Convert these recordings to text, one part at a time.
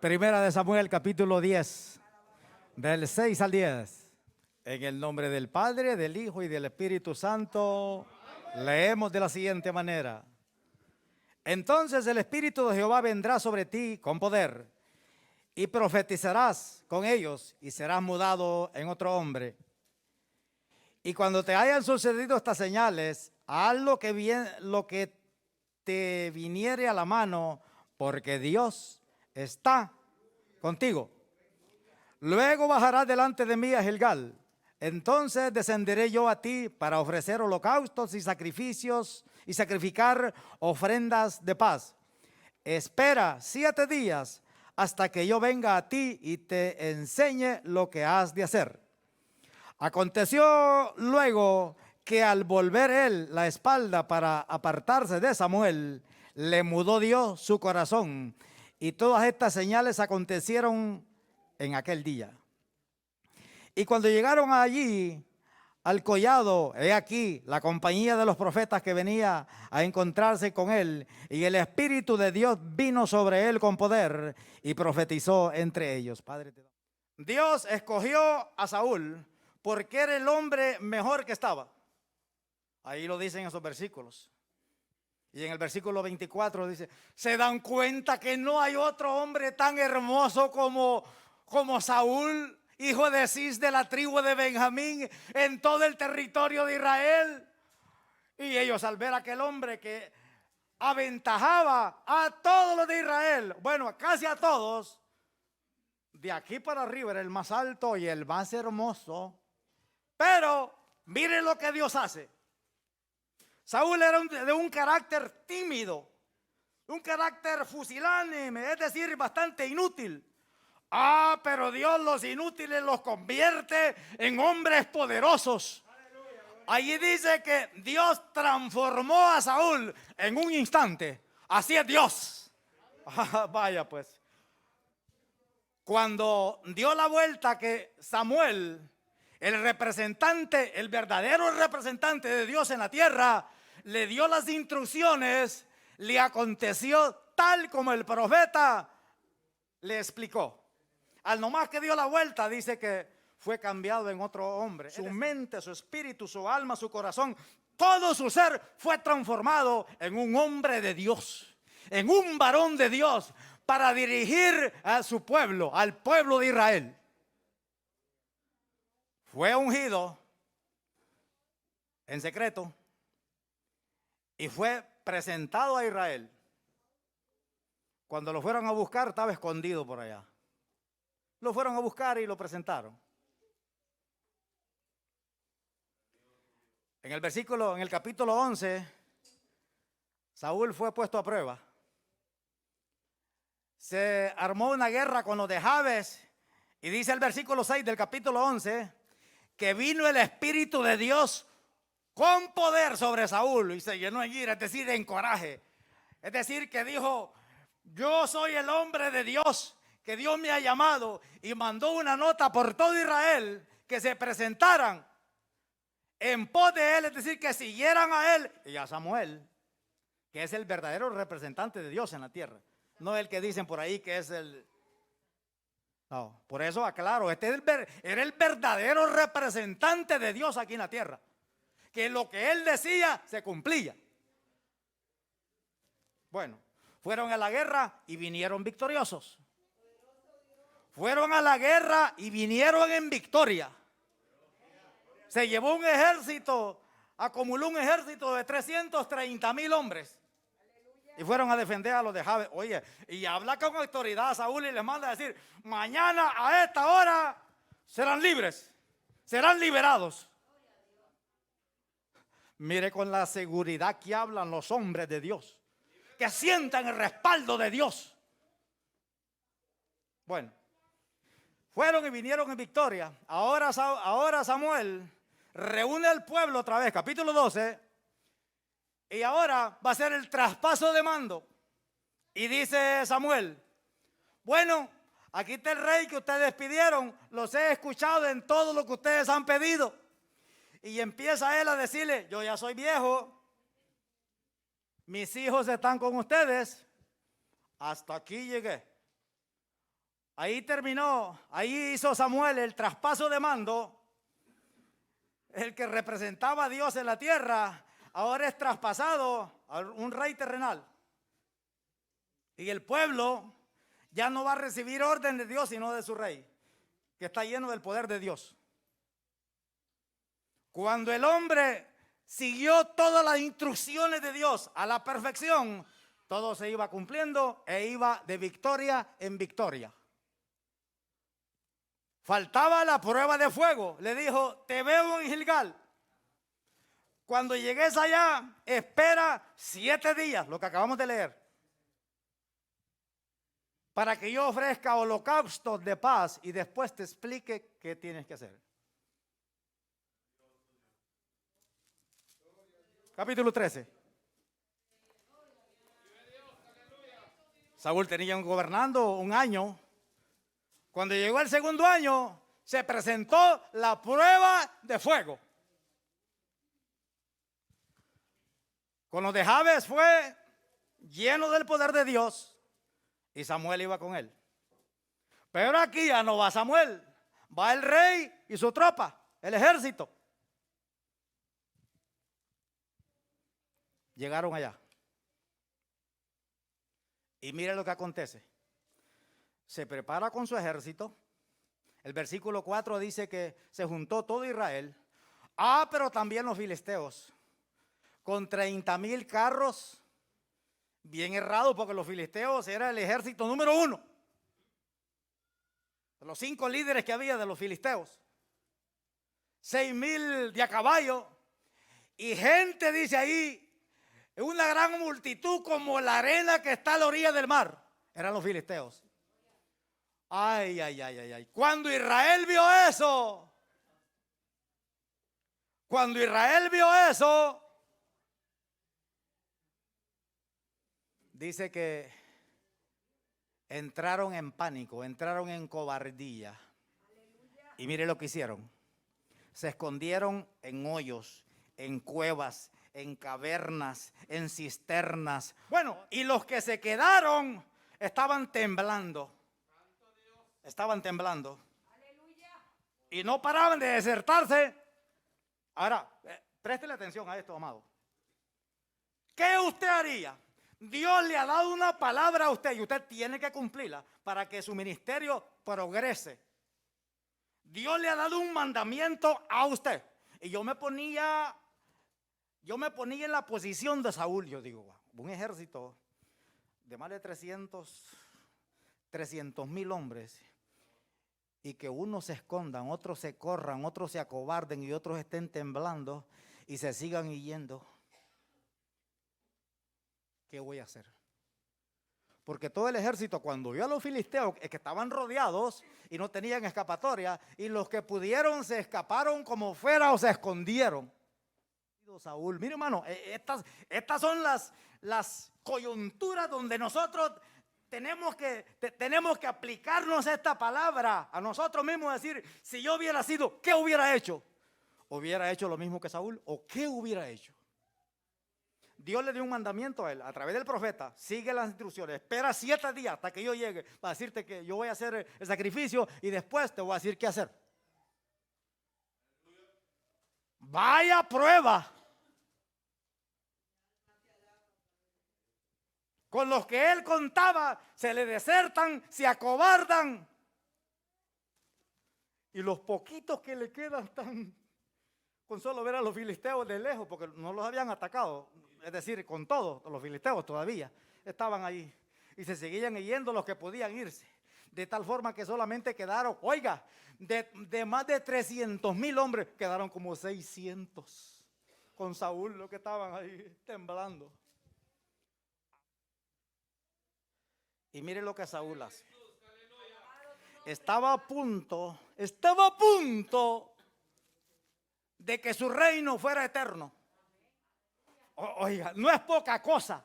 Primera de Samuel, capítulo 10, del 6 al 10. En el nombre del Padre, del Hijo y del Espíritu Santo, leemos de la siguiente manera. Entonces el Espíritu de Jehová vendrá sobre ti con poder, y profetizarás con ellos, y serás mudado en otro hombre. Y cuando te hayan sucedido estas señales, haz lo que te viniere a la mano, porque Dios está contigo. Luego bajarás delante de mí a Gilgal. Entonces descenderé yo a ti para ofrecer holocaustos y sacrificios y sacrificar ofrendas de paz. Espera 7 días hasta que yo venga a ti y te enseñe lo que has de hacer. Aconteció luego que al volver él la espalda para apartarse de Samuel, le mudó Dios su corazón. Y todas estas señales acontecieron en aquel día. Y cuando llegaron allí al collado, he aquí la compañía de los profetas que venía a encontrarse con él, y el Espíritu de Dios vino sobre él con poder y profetizó entre ellos. Padre, Dios escogió a Saúl porque era el hombre mejor que estaba. Ahí lo dicen esos versículos. Y en el versículo 24 dice, se dan cuenta que no hay otro hombre tan hermoso como Saúl, hijo de Cis, de la tribu de Benjamín, en todo el territorio de Israel. Y ellos, al ver a aquel hombre que aventajaba a todos los de Israel, bueno, casi a todos, de aquí para arriba era el más alto y el más hermoso. Pero miren lo que Dios hace. Saúl era de un carácter tímido, un carácter fusilánime, es decir, bastante inútil. Pero Dios los inútiles los convierte en hombres poderosos. Allí dice que Dios transformó a Saúl en un instante. Así es Dios. Vaya pues. Cuando dio la vuelta que Samuel, el representante, el verdadero representante de Dios en la tierra, le dio las instrucciones, le aconteció tal como el profeta le explicó. Al nomás que dio la vuelta, dice que fue cambiado en otro hombre. Su mente, su espíritu, su alma, su corazón, todo su ser fue transformado en un hombre de Dios, en un varón de Dios, para dirigir a su pueblo, al pueblo de Israel. Fue ungido en secreto y fue presentado a Israel. Cuando lo fueron a buscar, estaba escondido por allá. Lo fueron a buscar y lo presentaron. En el capítulo 11, Saúl fue puesto a prueba. Se armó una guerra con los de Jabes, y dice el versículo 6 del capítulo 11, que vino el Espíritu de Dios con poder sobre Saúl y se llenó en ira, es decir, en coraje. Es decir, que dijo, yo soy el hombre de Dios, que Dios me ha llamado, y mandó una nota por todo Israel que se presentaran en pos de él, es decir, que siguieran a él y a Samuel, que es el verdadero representante de Dios en la tierra. No el que dicen por ahí que es el... No, por eso aclaro, era el verdadero representante de Dios aquí en la tierra. Que lo que él decía se cumplía. Bueno, fueron a la guerra y vinieron victoriosos. Fueron a la guerra y vinieron en victoria. Se llevó un ejército, acumuló un ejército de 330,000 hombres. Y fueron a defender a los de Jabes. Oye, y habla con autoridad a Saúl y les manda a decir, mañana a esta hora serán libres, serán liberados. Mire con la seguridad que hablan los hombres de Dios, que sientan el respaldo de Dios. Bueno, fueron y vinieron en victoria. Ahora Samuel reúne al pueblo otra vez, capítulo 12, y ahora va a ser el traspaso de mando. Y dice Samuel, bueno, aquí está el rey que ustedes pidieron, los he escuchado en todo lo que ustedes han pedido. Y empieza él a decirle, yo ya soy viejo, mis hijos están con ustedes, hasta aquí llegué. Ahí terminó, ahí hizo Samuel el traspaso de mando. El que representaba a Dios en la tierra, ahora es traspasado a un rey terrenal. Y el pueblo ya no va a recibir orden de Dios, sino de su rey, que está lleno del poder de Dios. Cuando el hombre siguió todas las instrucciones de Dios a la perfección, todo se iba cumpliendo e iba de victoria en victoria. Faltaba la prueba de fuego. Le dijo, te veo en Gilgal. Cuando llegues allá, espera 7 días, lo que acabamos de leer, para que yo ofrezca holocaustos de paz y después te explique qué tienes que hacer. Capítulo 13. Saúl tenía gobernando un año. Cuando llegó el segundo año, se presentó la prueba de fuego. Con los de Jabes fue lleno del poder de Dios y Samuel iba con él. Pero aquí ya no va Samuel, va el rey y su tropa, el ejército. Llegaron allá. Y mire lo que acontece. Se prepara con su ejército. El versículo 4 dice que se juntó todo Israel. Pero también los filisteos. Con 30,000 carros. Bien errado, porque los filisteos era el ejército número 1. De los 5 líderes que había de los filisteos. 6,000 de a caballo. Y gente, dice ahí, una gran multitud como la arena que está a la orilla del mar. Eran los filisteos. Ay, ay, ay, ay, ay. Cuando Israel vio eso, dice que entraron en pánico, entraron en cobardía. Y mire lo que hicieron. Se escondieron en hoyos, en cuevas, en cavernas, en cisternas. Bueno, y los que se quedaron estaban temblando. Estaban temblando. Y no paraban de desertarse. Ahora, préstele atención a esto, amado. ¿Qué usted haría? Dios le ha dado una palabra a usted y usted tiene que cumplirla para que su ministerio progrese. Dios le ha dado un mandamiento a usted. Y yo me ponía en la posición de Saúl. Yo digo, un ejército de más de 300,000 hombres, y que unos se escondan, otros se corran, otros se acobarden y otros estén temblando y se sigan yendo. ¿Qué voy a hacer? Porque todo el ejército, cuando vio a los filisteos que estaban rodeados y no tenían escapatoria, y los que pudieron se escaparon como fuera o se escondieron. Saúl, mire, hermano, estas son las coyunturas donde nosotros tenemos que aplicarnos esta palabra a nosotros mismos, decir, si yo hubiera sido, ¿qué hubiera hecho? ¿Hubiera hecho lo mismo que Saúl? ¿O qué hubiera hecho? Dios le dio un mandamiento a él, a través del profeta, sigue las instrucciones, espera 7 días hasta que yo llegue, para decirte que yo voy a hacer el sacrificio y después te voy a decir qué hacer. Vaya prueba. Con los que él contaba, se le desertan, se acobardan. Y los poquitos que le quedan están con solo ver a los filisteos de lejos, porque no los habían atacado. Es decir, con todos, los filisteos todavía estaban ahí. Y se seguían yendo los que podían irse. De tal forma que solamente quedaron, oiga, de más de 300,000 hombres, quedaron como 600 con Saúl, los que estaban ahí temblando. Y mire lo que Saúl hace. Estaba a punto de que su reino fuera eterno. Oiga, no es poca cosa.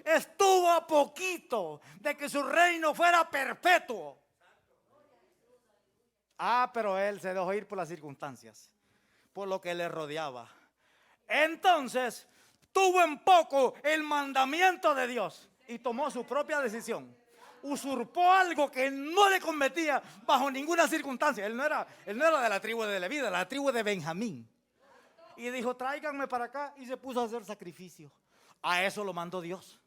Estuvo a poquito de que su reino fuera perpetuo. Pero él se dejó ir por las circunstancias, por lo que le rodeaba. Entonces, tuvo en poco el mandamiento de Dios y tomó su propia decisión. usurpó algo que no le convenía bajo ninguna circunstancia. Él no era de la tribu de Leví, de la tribu de Benjamín. Y dijo, tráiganme para acá, y se puso a hacer sacrificio. A eso lo mandó Dios.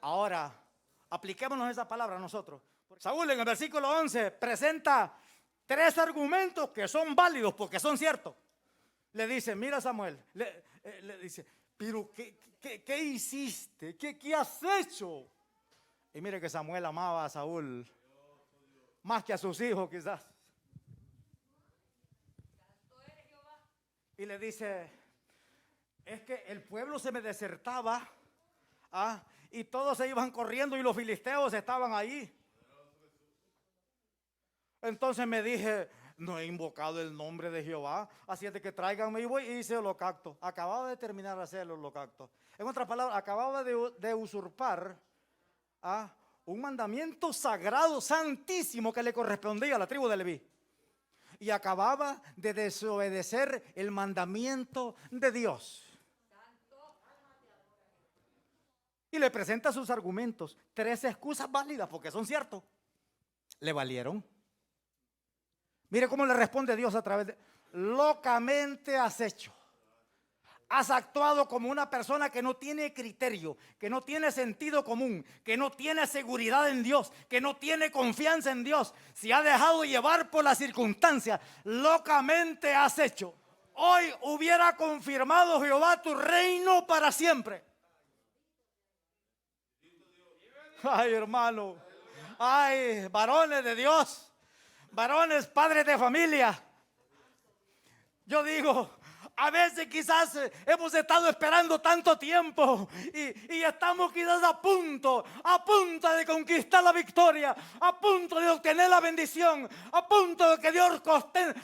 Ahora, apliquémonos esa palabra nosotros. Saúl en el versículo 11 presenta 3 argumentos que son válidos porque son ciertos. Le dice, mira Samuel, le dice, pero ¿qué hiciste? ¿Qué has hecho? Y mire que Samuel amaba a Saúl más que a sus hijos quizás. Y le dice, es que el pueblo se me desertaba, y todos se iban corriendo y los filisteos estaban ahí. Entonces me dije, no he invocado el nombre de Jehová, así es de que tráiganme, y voy y hice el holocausto. Acababa de terminar de hacer el holocausto. En otras palabras, acababa de usurpar un mandamiento sagrado, santísimo, que le correspondía a la tribu de Leví. Y acababa de desobedecer el mandamiento de Dios. Y le presenta sus argumentos, 3 excusas válidas porque son ciertos. Le valieron. Mire cómo le responde Dios a través de: locamente has hecho. Has actuado como una persona que no tiene criterio, que no tiene sentido común, que no tiene seguridad en Dios, que no tiene confianza en Dios. Se ha dejado llevar por las circunstancias. Locamente has hecho. Hoy hubiera confirmado Jehová tu reino para siempre. Ay, hermano. Ay, varones de Dios. Varones, padres de familia. Yo digo, a veces quizás hemos estado esperando tanto tiempo y estamos quizás a punto de conquistar la victoria, a punto de obtener la bendición, a punto de que Dios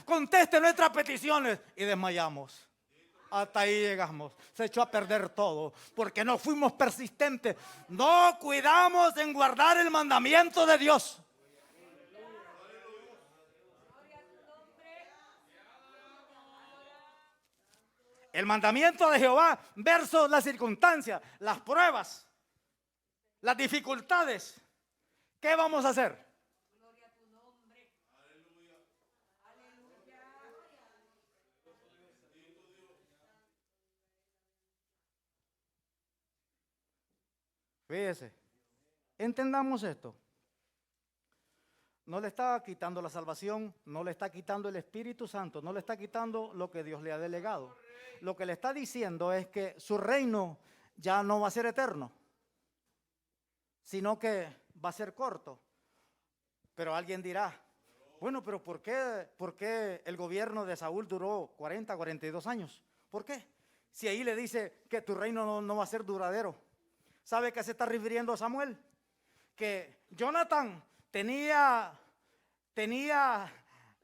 conteste nuestras peticiones y desmayamos. Hasta ahí llegamos. Se echó a perder todo porque no fuimos persistentes. No cuidamos en guardar el mandamiento de Dios. El mandamiento de Jehová versus las circunstancias, las pruebas, las dificultades. ¿Qué vamos a hacer? Gloria a tu nombre. Aleluya. Aleluya. Fíjese, entendamos esto. No le está quitando la salvación, no le está quitando el Espíritu Santo, no le está quitando lo que Dios le ha delegado. Lo que le está diciendo es que su reino ya no va a ser eterno, sino que va a ser corto. Pero alguien dirá, bueno, pero ¿por qué el gobierno de Saúl duró 40, 42 años? ¿Por qué? Si ahí le dice que tu reino no va a ser duradero. ¿Sabe a qué se está refiriendo Samuel? Que Jonathan tenía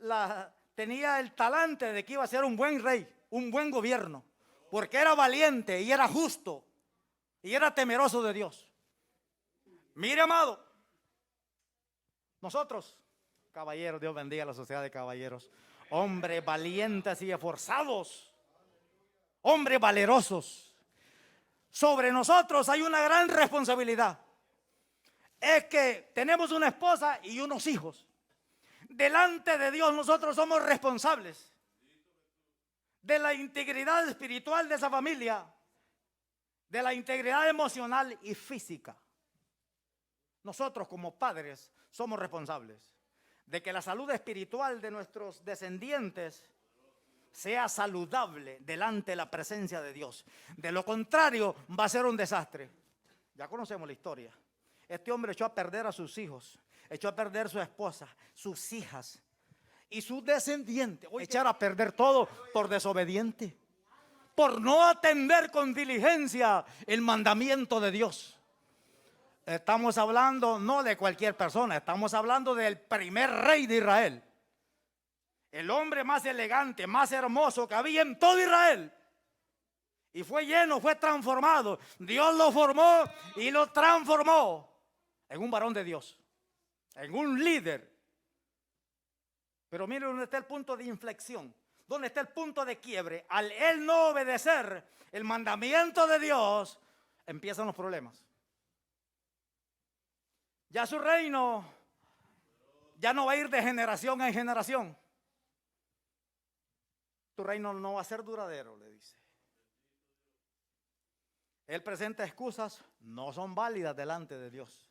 el talante de que iba a ser un buen rey, un buen gobierno, porque era valiente y era justo y era temeroso de Dios. Mire, amado, nosotros, caballeros, Dios bendiga a la sociedad de caballeros, hombres valientes y esforzados, hombres valerosos. Sobre nosotros hay una gran responsabilidad. Es que tenemos una esposa y unos hijos. Delante de Dios nosotros somos responsables de la integridad espiritual de esa familia, de la integridad emocional y física. Nosotros como padres somos responsables de que la salud espiritual de nuestros descendientes sea saludable delante de la presencia de Dios. De lo contrario, va a ser un desastre. Ya conocemos la historia. Este hombre echó a perder a sus hijos, echó a perder su esposa, sus hijas y sus descendientes. Echar a perder todo por desobediente, por no atender con diligencia el mandamiento de Dios. Estamos hablando no de cualquier persona, estamos hablando del primer rey de Israel. El hombre más elegante, más hermoso que había en todo Israel. Y fue lleno, fue transformado. Dios lo formó y lo transformó en un varón de Dios, en un líder. Pero mire dónde está el punto de inflexión, dónde está el punto de quiebre. Al él no obedecer el mandamiento de Dios, empiezan los problemas. Ya su reino ya no va a ir de generación en generación. Tu reino no va a ser duradero, le dice. Él presenta excusas, no son válidas delante de Dios.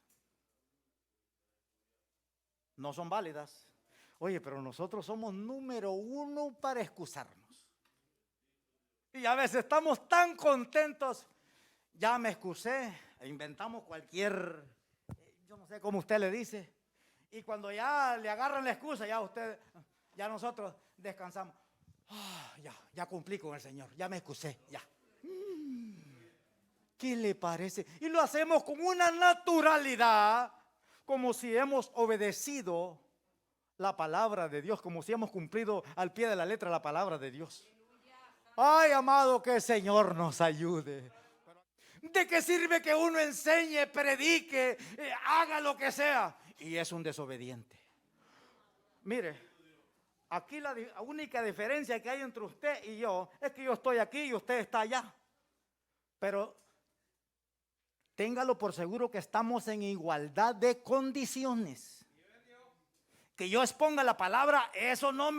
No son válidas. Oye, pero nosotros somos número uno para excusarnos. Y a veces estamos tan contentos. Ya me excusé, e inventamos cualquier, yo no sé cómo usted le dice. Y cuando ya le agarran la excusa, ya nosotros descansamos. Ya cumplí con el Señor, ya me excusé, ya. ¿Qué le parece? Y lo hacemos con una naturalidad, como si hemos obedecido la palabra de Dios, como si hemos cumplido al pie de la letra la palabra de Dios. Ay, amado, que el Señor nos ayude. ¿De qué sirve que uno enseñe, predique, haga lo que sea y es un desobediente? Mire, aquí la única diferencia que hay entre usted y yo es que yo estoy aquí y usted está allá. Pero téngalo por seguro que estamos en igualdad de condiciones. Que yo exponga la palabra, eso no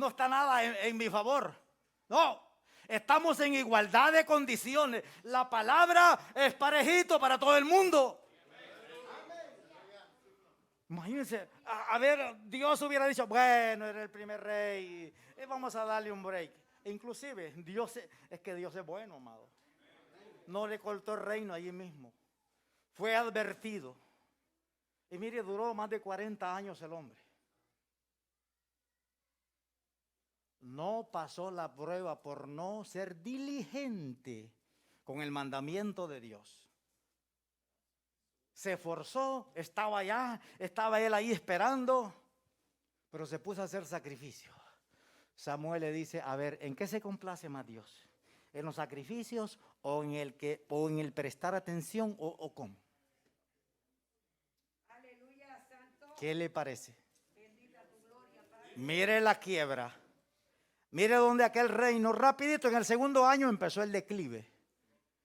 está nada en mi favor. No, estamos en igualdad de condiciones. La palabra es parejito para todo el mundo. Imagínense, a ver, Dios hubiera dicho, bueno, era el primer rey, vamos a darle un break. Inclusive, es que Dios es bueno, amado. No le cortó el reino allí mismo. Fue advertido. Y mire, duró más de 40 años el hombre. No pasó la prueba por no ser diligente con el mandamiento de Dios. Se esforzó, estaba él ahí esperando, pero se puso a hacer sacrificio. Samuel le dice, a ver, ¿en qué se complace más Dios? ¿En los sacrificios o en el prestar atención o cómo? Aleluya, santo. ¿Qué le parece? Bendita tu gloria, Padre. Mire la quiebra. Mire donde aquel reino, rapidito, en el segundo año empezó el declive.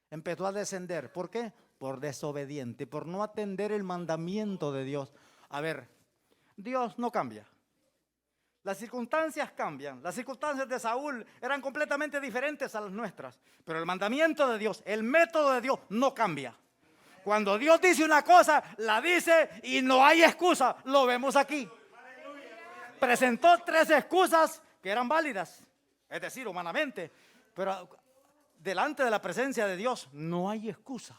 Empezó a descender. ¿Por qué? Por desobediente, por no atender el mandamiento de Dios. A ver, Dios no cambia. Las circunstancias cambian. Las circunstancias de Saúl eran completamente diferentes a las nuestras. Pero el mandamiento de Dios, el método de Dios no cambia. Cuando Dios dice una cosa, la dice y no hay excusa. Lo vemos aquí. Presentó 3 excusas que eran válidas, es decir, humanamente. Pero delante de la presencia de Dios no hay excusa.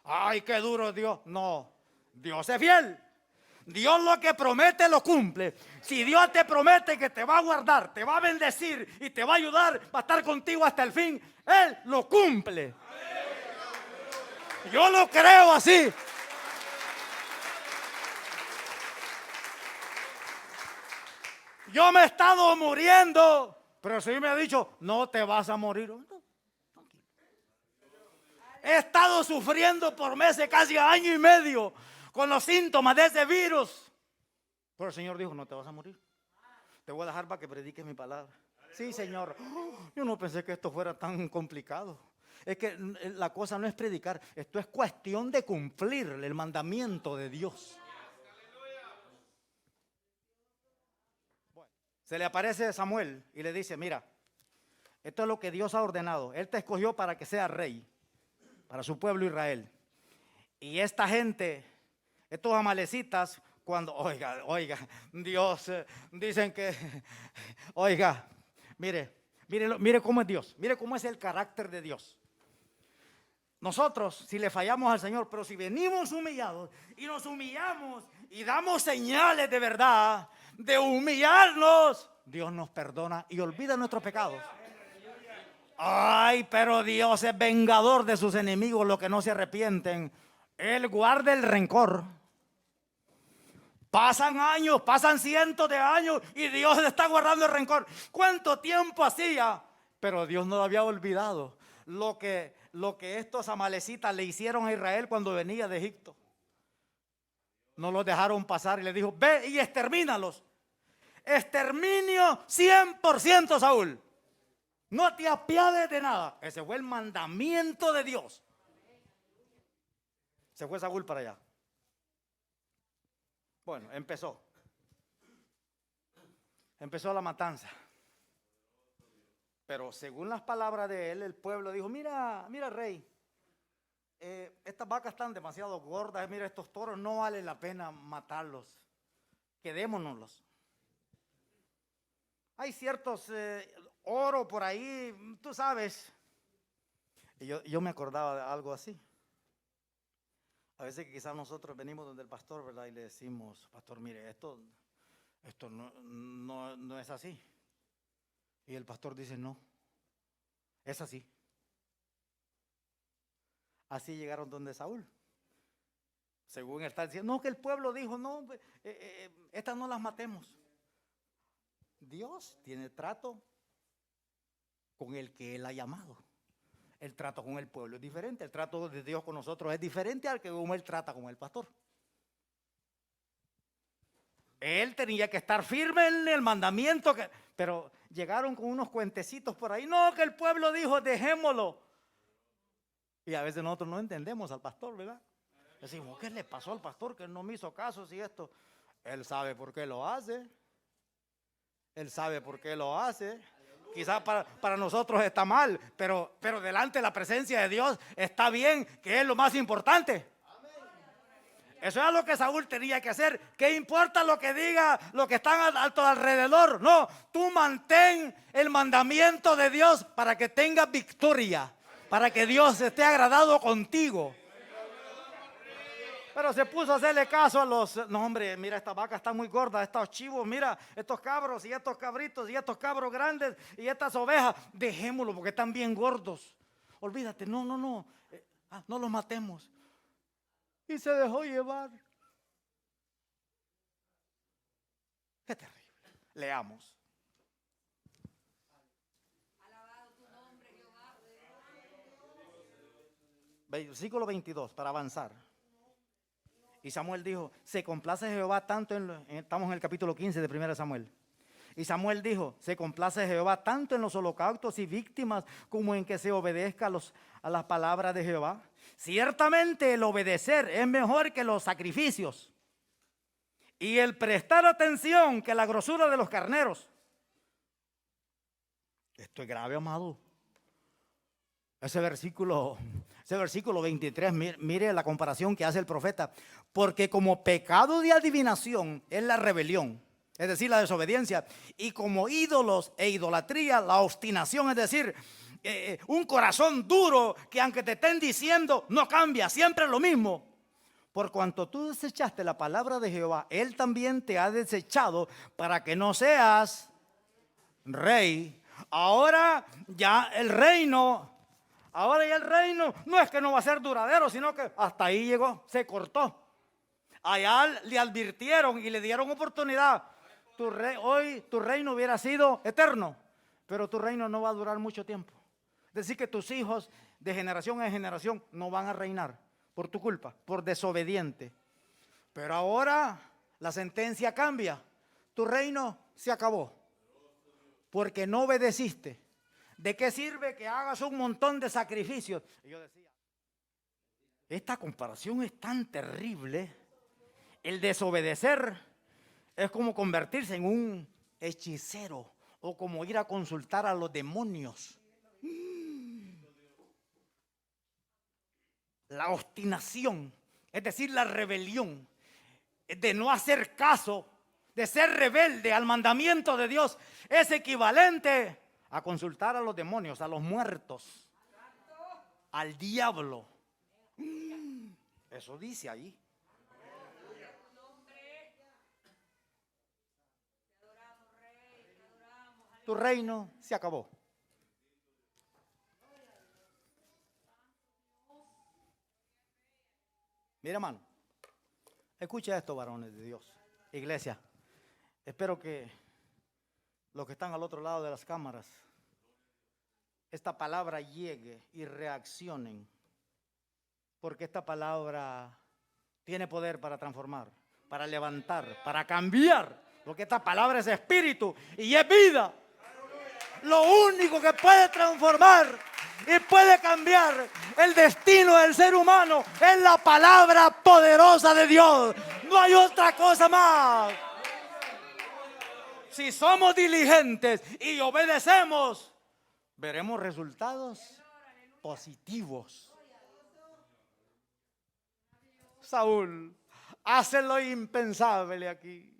Ay, qué duro Dios. No, Dios es fiel. Dios lo que promete lo cumple. Si Dios te promete que te va a guardar, te va a bendecir y te va a ayudar, va a estar contigo hasta el fin, Él lo cumple. Yo lo creo así. Yo me he estado muriendo, pero si me ha dicho, no te vas a morir. He estado sufriendo por meses, casi año y medio, con los síntomas de ese virus. Pero el Señor dijo, no te vas a morir. Te voy a dejar para que prediques mi palabra. Sí, Señor. Yo no pensé que esto fuera tan complicado. Es que la cosa no es predicar, esto es cuestión de cumplir el mandamiento de Dios. Bueno, se le aparece Samuel y le dice, mira, esto es lo que Dios ha ordenado. Él te escogió para que seas rey, para su pueblo Israel. Y esta gente, estos amalecitas, cuando, oiga, Dios, dicen que, oiga, mire cómo es Dios, mire cómo es el carácter de Dios. Nosotros, si le fallamos al Señor, pero si venimos humillados y nos humillamos y damos señales de verdad, de humillarnos, Dios nos perdona y olvida nuestros pecados. Ay, pero Dios es vengador de sus enemigos, los que no se arrepienten. Él guarda el rencor. Pasan años, pasan cientos de años y Dios le está guardando el rencor. ¿Cuánto tiempo hacía? Pero Dios no lo había olvidado. Lo que estos amalecitas le hicieron a Israel cuando venía de Egipto. No los dejaron pasar y le dijo, ve y extermínalos. Exterminio 100%, Saúl. No te apiades de nada. Ese fue el mandamiento de Dios. Se fue Saúl para allá. Bueno, empezó la matanza. Pero según las palabras de él, el pueblo dijo: mira, rey, estas vacas están demasiado gordas, mira, estos toros, no vale la pena matarlos, quedémonoslos. Hay ciertos oro por ahí, tú sabes. Y yo me acordaba de algo así. A veces que quizás nosotros venimos donde el pastor, ¿verdad? Y le decimos: pastor, mire, esto no es así. Y el pastor dice: no, es así. Así llegaron donde Saúl. Según él está diciendo: no, que el pueblo dijo: no, estas no las matemos. Dios tiene trato con el que él ha llamado. El trato con el pueblo es diferente. El trato de Dios con nosotros es diferente al que como él trata con el pastor. Él tenía que estar firme en el mandamiento, pero llegaron con unos cuentecitos por ahí. No, que el pueblo dijo: dejémoslo. Y a veces nosotros no entendemos al pastor, ¿verdad? Decimos: ¿qué le pasó al pastor que no me hizo caso? Si esto, él sabe por qué lo hace. Él sabe por qué lo hace. Quizás para nosotros está mal, pero delante de la presencia de Dios está bien, que es lo más importante. Eso es lo que Saúl tenía que hacer. ¿Qué importa lo que diga, lo que están a tu alrededor? No, tú mantén el mandamiento de Dios para que tengas victoria, para que Dios esté agradado contigo. Pero se puso a hacerle caso a los... No, hombre, mira, esta vaca está muy gorda, estos chivos, mira, estos cabros y estos cabritos y estos cabros grandes y estas ovejas, dejémoslo porque están bien gordos. Olvídate, no los matemos. Y se dejó llevar. Qué terrible. Leamos. Alabado tu nombre, Jehová. Versículo 22, para avanzar. Y Samuel dijo: se complace Jehová tanto estamos en el capítulo 15 de 1 Samuel. Y Samuel dijo: se complace Jehová tanto en los holocaustos y víctimas como en que se obedezca a las palabras de Jehová. Ciertamente el obedecer es mejor que los sacrificios, y el prestar atención que la grosura de los carneros. Esto es grave, amado. Ese versículo 23, mire la comparación que hace el profeta. Porque como pecado de adivinación es la rebelión, es decir, la desobediencia, y como ídolos e idolatría, la obstinación, es decir, un corazón duro que aunque te estén diciendo no cambia, siempre es lo mismo. Por cuanto tú desechaste la palabra de Jehová, Él también te ha desechado para que no seas rey. Ahora ya el reino no es que no va a ser duradero, sino que hasta ahí llegó, se cortó. Allá le advirtieron y le dieron oportunidad. Hoy tu reino hubiera sido eterno, pero tu reino no va a durar mucho tiempo. Es decir, que tus hijos de generación en generación no van a reinar por tu culpa, por desobediente. Pero ahora la sentencia cambia. Tu reino se acabó porque no obedeciste. ¿De qué sirve que hagas un montón de sacrificios? Y yo decía, esta comparación es tan terrible. El desobedecer es como convertirse en un hechicero o como ir a consultar a los demonios. La obstinación, es decir, la rebelión, de no hacer caso, de ser rebelde al mandamiento de Dios, es equivalente a consultar a los demonios, a los muertos, al diablo. Eso dice ahí. Tu reino se acabó. Mira, hermano, escucha esto, varones de Dios, iglesia. Espero que los que están al otro lado de las cámaras, esta palabra llegue y reaccionen, porque esta palabra tiene poder para transformar, para levantar, para cambiar, porque esta palabra es espíritu y es vida. Lo único que puede transformar y puede cambiar el destino del ser humano es la palabra poderosa de Dios. No hay otra cosa más. Si somos diligentes y obedecemos, veremos resultados positivos. Saúl hace lo impensable aquí.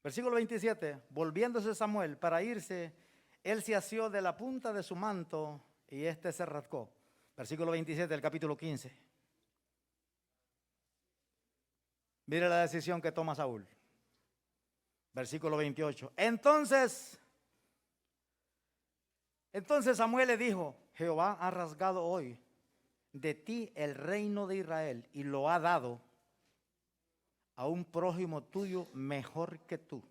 Versículo 27. Volviéndose Samuel para irse, él se asió de la punta de su manto y éste se rasgó. Versículo 27 del capítulo 15. Mire la decisión que toma Saúl. Versículo 28. Entonces Samuel le dijo: Jehová ha rasgado hoy de ti el reino de Israel y lo ha dado a un prójimo tuyo mejor que tú.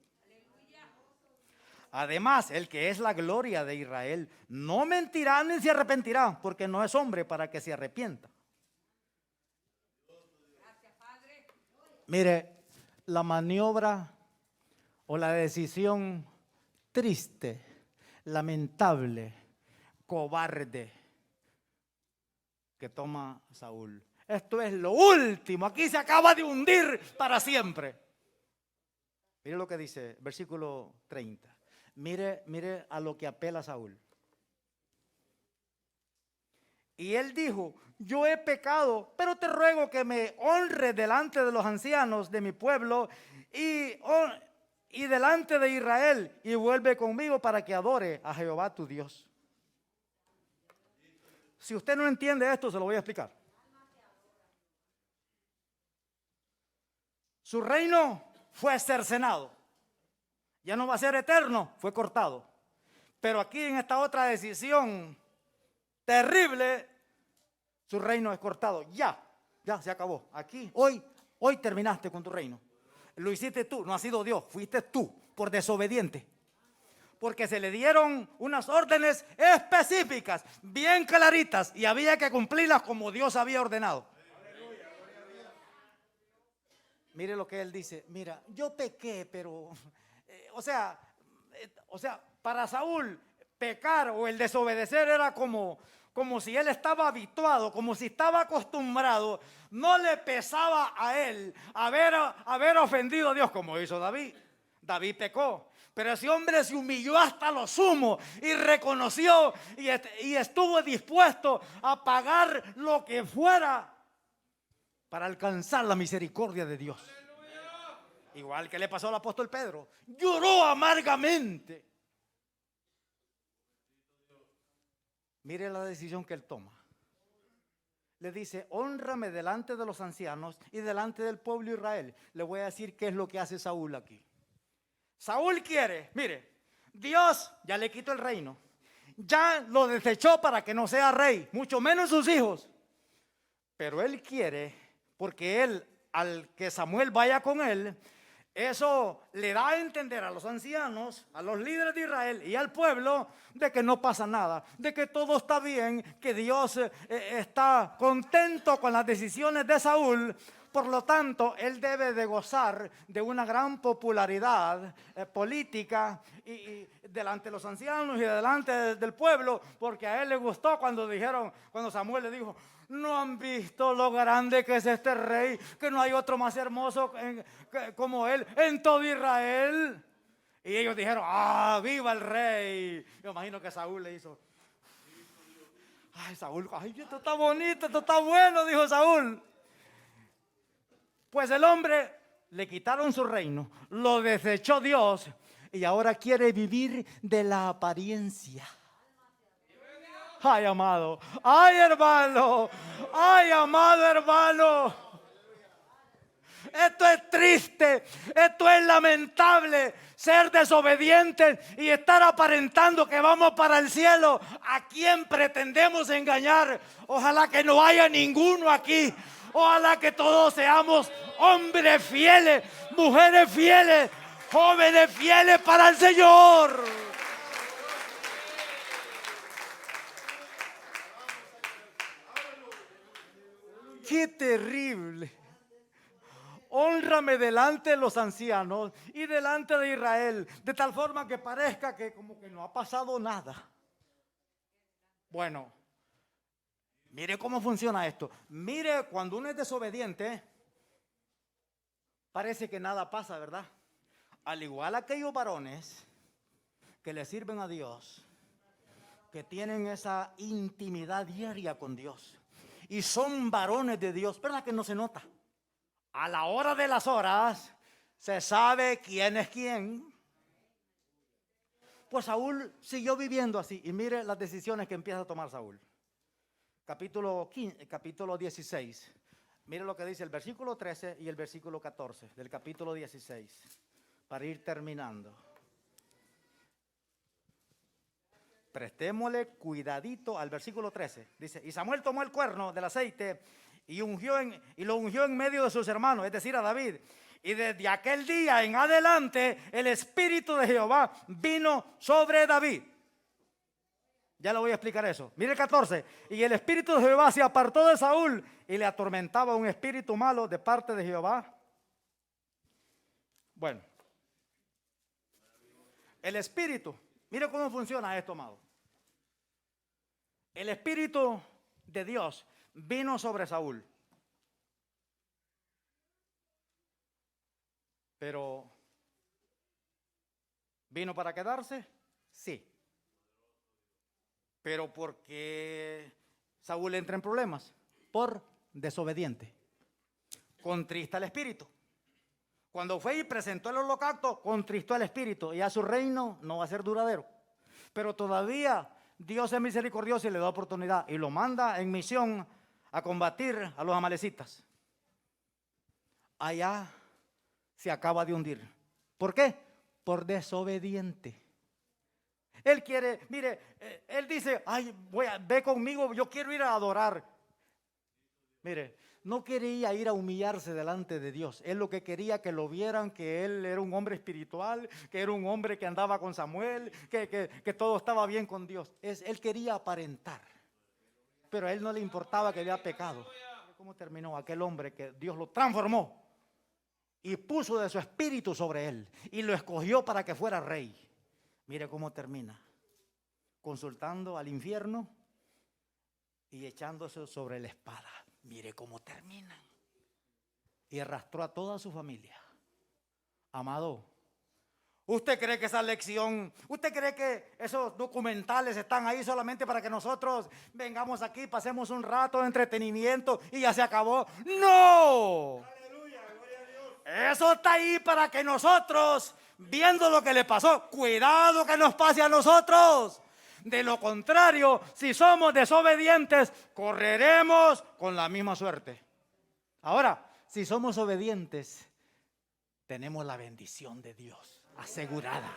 Además, el que es la gloria de Israel no mentirá ni se arrepentirá, porque no es hombre para que se arrepienta. Mire, la maniobra o la decisión triste, lamentable, cobarde que toma Saúl. Esto es lo último. Aquí se acaba de hundir para siempre. Mire lo que dice, versículo 30. Mire a lo que apela Saúl. Y él dijo: yo he pecado, pero te ruego que me honre delante de los ancianos de mi pueblo y delante de Israel, y vuelve conmigo para que adore a Jehová tu Dios. Si usted no entiende esto, se lo voy a explicar. Su reino fue cercenado. Ya no va a ser eterno, fue cortado. Pero aquí en esta otra decisión terrible, su reino es cortado. Ya se acabó. Aquí, hoy terminaste con tu reino. Lo hiciste tú, no ha sido Dios, fuiste tú por desobediente. Porque se le dieron unas órdenes específicas, bien claritas, y había que cumplirlas como Dios había ordenado. Mire lo que él dice: mira, yo pequé, pero, o sea, para Saúl, pecar o el desobedecer era como si él estaba habituado, como si estaba acostumbrado. No le pesaba a él haber ofendido a Dios como hizo David. David pecó, pero ese hombre se humilló hasta lo sumo y reconoció y estuvo dispuesto a pagar lo que fuera para alcanzar la misericordia de Dios. Igual que le pasó al apóstol Pedro, lloró amargamente. Mire la decisión que él toma. Le dice: hónrame delante de los ancianos y delante del pueblo de Israel. Le voy a decir qué es lo que hace Saúl aquí. Saúl quiere, mire, Dios ya le quitó el reino, ya lo desechó para que no sea rey, mucho menos sus hijos. Pero él quiere, porque él, al que Samuel vaya con él, eso le da a entender a los ancianos, a los líderes de Israel y al pueblo de que no pasa nada, de que todo está bien, que Dios está contento con las decisiones de Saúl. Por lo tanto, él debe de gozar de una gran popularidad política y delante de los ancianos y delante del pueblo, porque a él le gustó cuando Samuel le dijo: ¿no han visto lo grande que es este rey? Que no hay otro más hermoso como él en todo Israel. Y ellos dijeron: ¡ah, viva el rey! Yo imagino que Saúl le hizo: ¡ay, Saúl! ¡Ay, esto está bonito, esto está bueno!, dijo Saúl. Pues el hombre le quitaron su reino, lo desechó Dios y ahora quiere vivir de la apariencia. Ay, amado, ay, hermano, ay, amado hermano. Esto es triste, esto es lamentable, ser desobedientes y estar aparentando que vamos para el cielo. ¿A quién pretendemos engañar? Ojalá que no haya ninguno aquí. Ojalá que todos seamos hombres fieles, mujeres fieles, jóvenes fieles para el Señor. ¡Qué terrible! Hónrame delante de los ancianos y delante de Israel, de tal forma que parezca que como que no ha pasado nada. Bueno, Mire cómo funciona esto. Mire, cuando uno es desobediente, parece que nada pasa, ¿verdad? Al igual aquellos varones que le sirven a Dios, que tienen esa intimidad diaria con Dios y son varones de Dios, ¿verdad que no se nota? A la hora de las horas se sabe quién es quién. Pues Saúl siguió viviendo así y mire las decisiones que empieza a tomar Saúl. Capítulo 16. Mire lo que dice el versículo 13 y el versículo 14 del capítulo 16, para ir terminando. Prestémosle cuidadito al versículo 13. Dice, y Samuel tomó el cuerno del aceite y lo ungió en medio de sus hermanos, es decir, a David. Y desde aquel día en adelante el Espíritu de Jehová vino sobre David. Ya le voy a explicar eso. Mire el 14. Y el Espíritu de Jehová se apartó de Saúl y le atormentaba un espíritu malo de parte de Jehová. Bueno, el Espíritu, mire cómo funciona esto, amado. El Espíritu de Dios vino sobre Saúl. Pero, ¿vino para quedarse? Sí. Pero ¿por qué Saúl entra en problemas? Por desobediente. Contrista el espíritu. Cuando fue y presentó el holocausto, contristó el espíritu y a su reino no va a ser duradero. Pero todavía Dios es misericordioso y le da oportunidad y lo manda en misión a combatir a los amalecitas. Allá se acaba de hundir. ¿Por qué? Por desobediente. Él quiere, mire, él dice, ay, ve conmigo, yo quiero ir a adorar. Mire, no quería ir a humillarse delante de Dios. Él lo que quería que lo vieran, que él era un hombre espiritual, que era un hombre que andaba con Samuel, que todo estaba bien con Dios. Él quería aparentar, pero a él no le importaba que había pecado. ¿Cómo terminó aquel hombre que Dios lo transformó y puso de su espíritu sobre él y lo escogió para que fuera rey? Mire cómo termina, consultando al infierno y echándose sobre la espada. Mire cómo termina. Y arrastró a toda su familia. Amado, ¿usted cree que esa lección, usted cree que esos documentales están ahí solamente para que nosotros vengamos aquí, pasemos un rato de entretenimiento y ya se acabó? ¡No! Eso está ahí para que nosotros, viendo lo que le pasó, cuidado que nos pase a nosotros. De lo contrario, si somos desobedientes, correremos con la misma suerte. Ahora, si somos obedientes, tenemos la bendición de Dios asegurada.